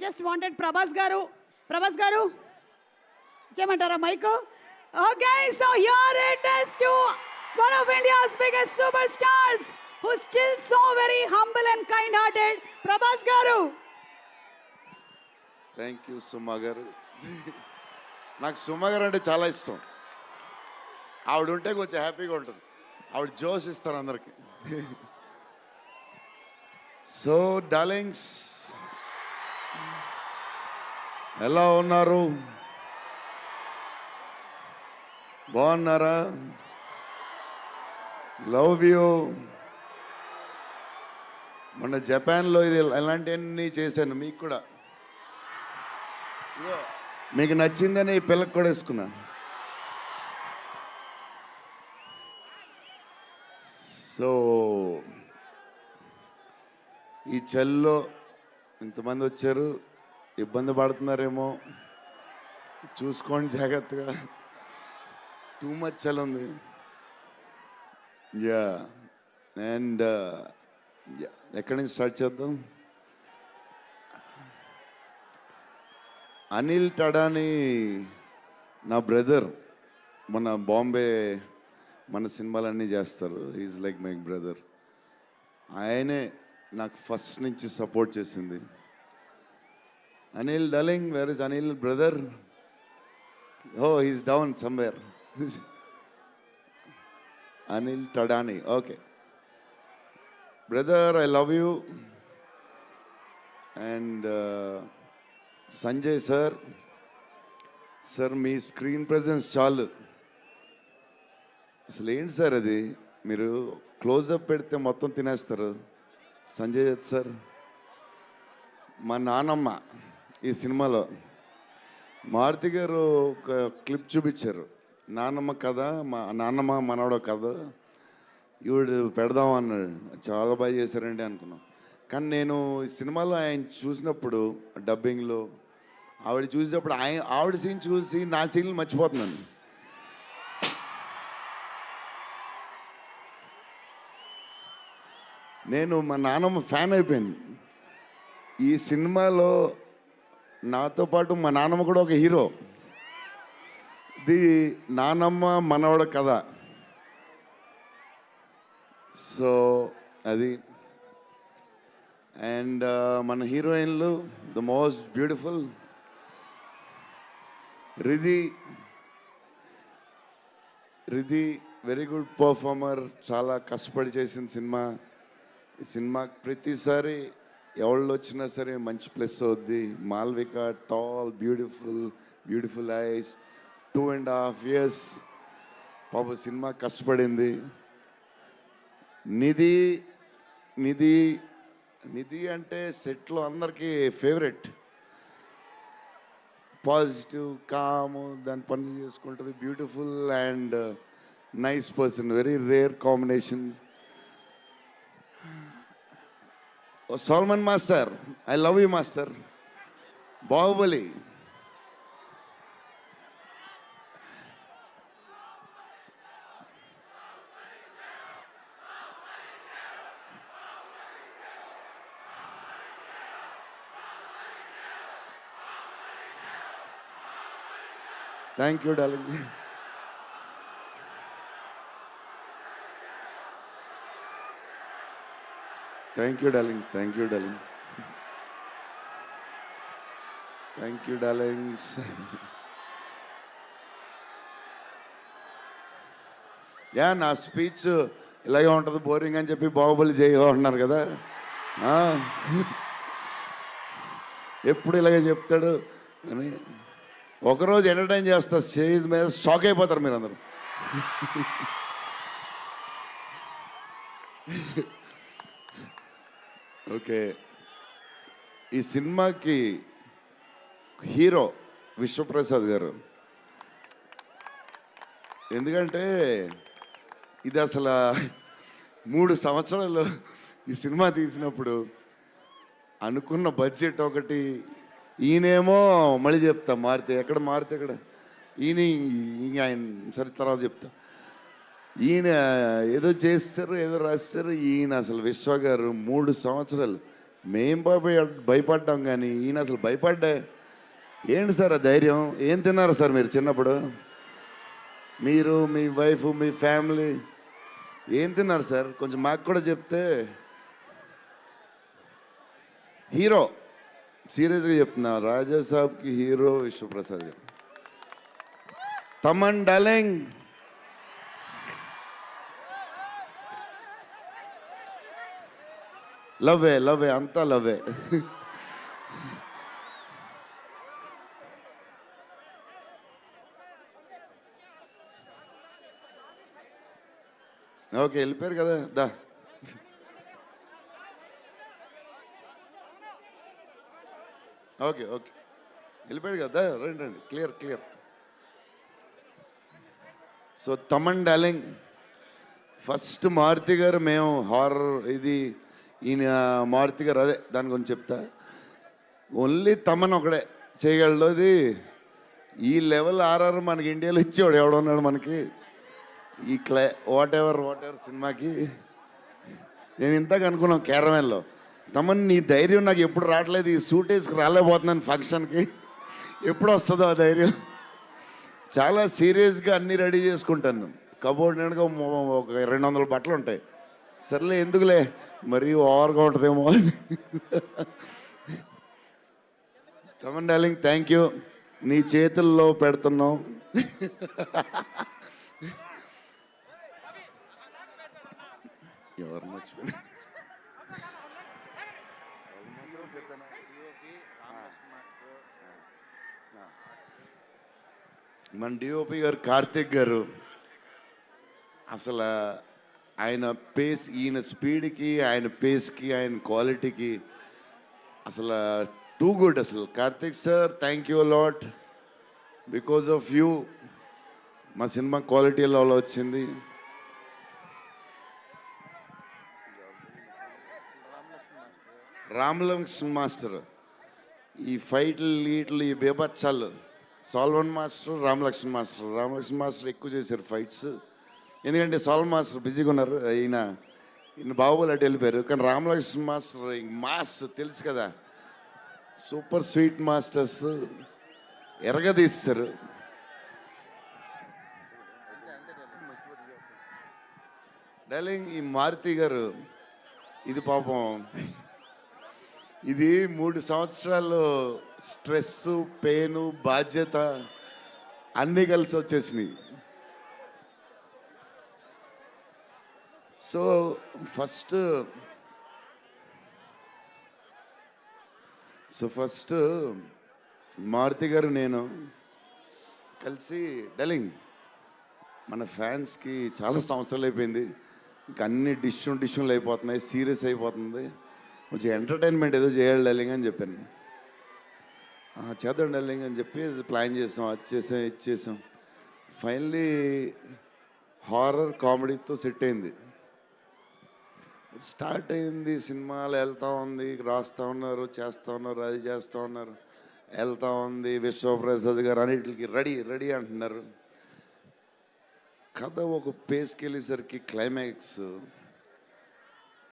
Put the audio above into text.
just wanted Prabhas garu చేయమంటారా mic? Okay, so here it is to one of India's biggest superstars who's still so very humble and kind-hearted, Prabhas garu. Thank you Suma గారు. నాకు సుమా గారు అంటే చాలా ఇష్టం. ఆవిడ ఉంటే కొంచెం హ్యాపీగా ఉంటుంది. ఆవిడ జోష్ ఇస్తారు అందరికి. సో డార్లింగ్స్, ఎలా ఉన్నారు? బాగున్నారా? Love you. మొన్న జపాన్లో ఇది ఎలాంటివన్నీ చేశాను మీకు కూడా. మీకు నచ్చిందని ఈ పిల్లకి కూడా వేసుకున్నా. సో ఈ చలిలో ఇంతమంది వచ్చారు, ఇబ్బంది పడుతున్నారేమో, చూసుకోండి జాగ్రత్తగా. టూ మచ్ చలి ఉంది. యా అండ్ ఎక్కడి నుంచి స్టార్ట్ చేద్దాం? అనిల్ టడాని నా బ్రదర్. మన బాంబే మన సినిమాలన్నీ చేస్తారు. Is like my brother. ఆయనే నాకు ఫస్ట్ నుంచి సపోర్ట్ చేసింది. Anil darling, where is Anil brother? Oh he's down somewhere. Anil Thadani. Okay brother, I love you. And Sanjay sir, sir మీ స్క్రీన్ ప్రెజెన్స్ చాలు. అసలు ఏంటి సార్ అది? మీరు క్లోజప్ పెడితే మొత్తం తినేస్తారు. సంజయ్ దత్ సార్, మా నానమ్మ ఈ సినిమాలో మారుతి గారు ఒక క్లిప్ చూపించారు. నానమ్మ కథ, మా నాన్నమ్మ మనవడో కథ ఈవిడు పెడదాం అన్నాడు. చాలా బాగా చేశారండి అనుకున్నాం. కానీ నేను ఈ సినిమాలో ఆయన చూసినప్పుడు డబ్బింగ్లో ఆవిడ చూసినప్పుడు ఆవిడ సీన్ చూసి నా సీన్లు మర్చిపోతున్నాను. నేను మా నాన్నమ్మ ఫ్యాన్ అయిపోయాను. ఈ సినిమాలో నాతో పాటు మా నాన్నమ్మ కూడా ఒక హీరో. ఇది నానమ్మ మనవడ కథ. సో అది. అండ్ మన హీరోయిన్లు the most beautiful Riddhi. Very good performer. చాలా కష్టపడి చేసిన సినిమా. ఈ సినిమాకి ప్రతిసారి ఎవళ్ళు వచ్చినా సరే మంచి ప్లస్ అవుద్ది. Malvika, tall, beautiful eyes, 2.5 years పాప సినిమా కష్టపడింది. నిధి అంటే సెట్లో అందరికీ ఫేవరెట్. పాజిటివ్, కాము, దాని పనులు చేసుకుంటుంది. Beautiful and nice person. Very rare combination. Salman master, I love you master. Baahubali. Thank you darling. Thank you darling. Thank you darling. Thank you darlings. Yeah, నా స్పీచ్ ఇలాగే ఉంటుంది బోరింగ్ అని చెప్పి బాహుబలి చేయమంటున్నారు కదా. ఎప్పుడు ఇలాగే చెప్తాడు అని ఒకరోజు ఎంటర్టైన్ చేస్తా. స్టేజ్ మీద షాక్ అయిపోతారు మీరు అందరూ. ఓకే, ఈ సినిమాకి హీరో విశ్వప్రసాద్ గారు. ఎందుకంటే ఇది అసలు 3 సంవత్సరాలు ఈ సినిమా తీసినప్పుడు అనుకున్న బడ్జెట్ ఒకటి. ఈయనేమో మళ్ళీ చెప్తా మారితే ఎక్కడ ఆయన సరే తర్వాత చెప్తా. ఈయన ఏదో చేస్తారు, ఏదో రాస్తారు. ఈయన అసలు విశ్వ గారు 3 సంవత్సరాలు మేం భయపడ్డాం కానీ ఈయన అసలు భయపడ్డా. ఏంటి సార్ ఆ ధైర్యం? ఏం తిన్నారు సార్ మీరు చిన్నప్పుడు? మీరు, మీ వైఫ్, మీ ఫ్యామిలీ ఏం తిన్నారు సార్? కొంచెం మాకు కూడా చెప్తే. హీరో, సీరియస్గా చెప్తున్నా, రాజా సాబ్కి హీరో విశ్వప్రసాద్ గారు. తమన్ డార్లింగ్, లవ్వే అంతా లవ్వే. ఓకే, వెళ్ళిపోయారు కదా, దా. ఓకే వెళ్ళిపోయాడు కదా, రండి clear. So Thaman darling, first Maruthi garu, మేము హారర్ ఇది ఈయన మారుతి గారు, అదే దాని గురించి చెప్తా. ఓన్లీ తమన్ ఒకడే చేయగలడు అది. ఈ లెవెల్ ఆర్ఆర్ మనకి ఇండియాలో ఇచ్చేవాడు ఎవడున్నాడు మనకి ఈ వాట్ ఎవర్ సినిమాకి. నేను ఇంతకు అనుకున్నాను క్యారవాన్లో, తమన్ నీ ధైర్యం నాకు ఎప్పుడు రావట్లేదు, ఈ సూట్ వేసుకు రాలేకపోతున్నాను ఫంక్షన్కి, ఎప్పుడు వస్తుందో ఆ ధైర్యం. చాలా సీరియస్గా అన్నీ రెడీ చేసుకుంటాను. కబోర్డ్ నిండుగా ఒక 200 బట్టలు ఉంటాయి. సర్లే ఎందుకులే మరీ ఓవర్గా ఉంటుందేమో అని. తమన్ డార్లింగ్, థ్యాంక్ యూ, నీ చేతుల్లో పెడుతున్నాం. ఎవరు మర్చిపోయినా మన డిఓపి గారు కార్తిక్ గారు, అసలు ఆయన పేస్, ఈయన స్పీడ్కి, ఆయన పేస్కి, ఆయన క్వాలిటీకి అసలు టూ గుడ్. అసలు Karthik sir, thank you lot. Because of you మా సినిమా క్వాలిటీ లెవెల్ వచ్చింది. రామలక్ష్మణ్ మాస్టర్, ఈ ఫైట్లు ఈ బేబచ్చాలు, సాల్వన్ మాస్టర్, రామలక్ష్మణ్ మాస్టర్ ఎక్కువ చేశారు ఫైట్స్. ఎందుకంటే సాల్వన్ మాస్టర్ బిజీగా ఉన్నారు, ఈయన బాహుబలి అటు వెళ్ళిపోయారు. కానీ రామలక్ష్మణ్ మాస్టర్ మాస్ తెలుసు కదా, సూపర్ స్వీట్ మాస్టర్స్ ఎరగదీస్తారు. డార్లింగ్, ఈ మారుతి గారు ఇది పాపం, ఇది 3 సంవత్సరాలు స్ట్రెస్, పెయిన్, బాధ్యత అన్నీ కలిసి వచ్చేసినాయి. సో ఫస్ట్ మారుతి గారు నేను కలిసి, డార్లింగ్ మన ఫ్యాన్స్కి చాలా సంవత్సరాలు అయిపోయింది, ఇంకా అన్ని డిష్యూలు అయిపోతున్నాయి, సీరియస్ అయిపోతుంది, కొంచెం ఎంటర్టైన్మెంట్ ఏదో చేయాలి డార్లింగ్ అని చెప్పాను. చేద్దాం డార్లింగ్ అని చెప్పి ప్లాన్ చేసాం, అది చేసాం. ఫైనలీ హారర్ కామెడీతో సెట్ అయింది. స్టార్ట్ అయింది, సినిమాలు వెళ్తూ ఉంది, రాస్తూ ఉన్నారు, చేస్తూ ఉన్నారు, అది చేస్తూ ఉన్నారు, వెళ్తూ ఉంది. విశ్వప్రసాద్ గారు అన్నిటికి రెడీ అంటున్నారు. కథ ఒక పేస్కి వెళ్ళేసరికి క్లైమాక్స్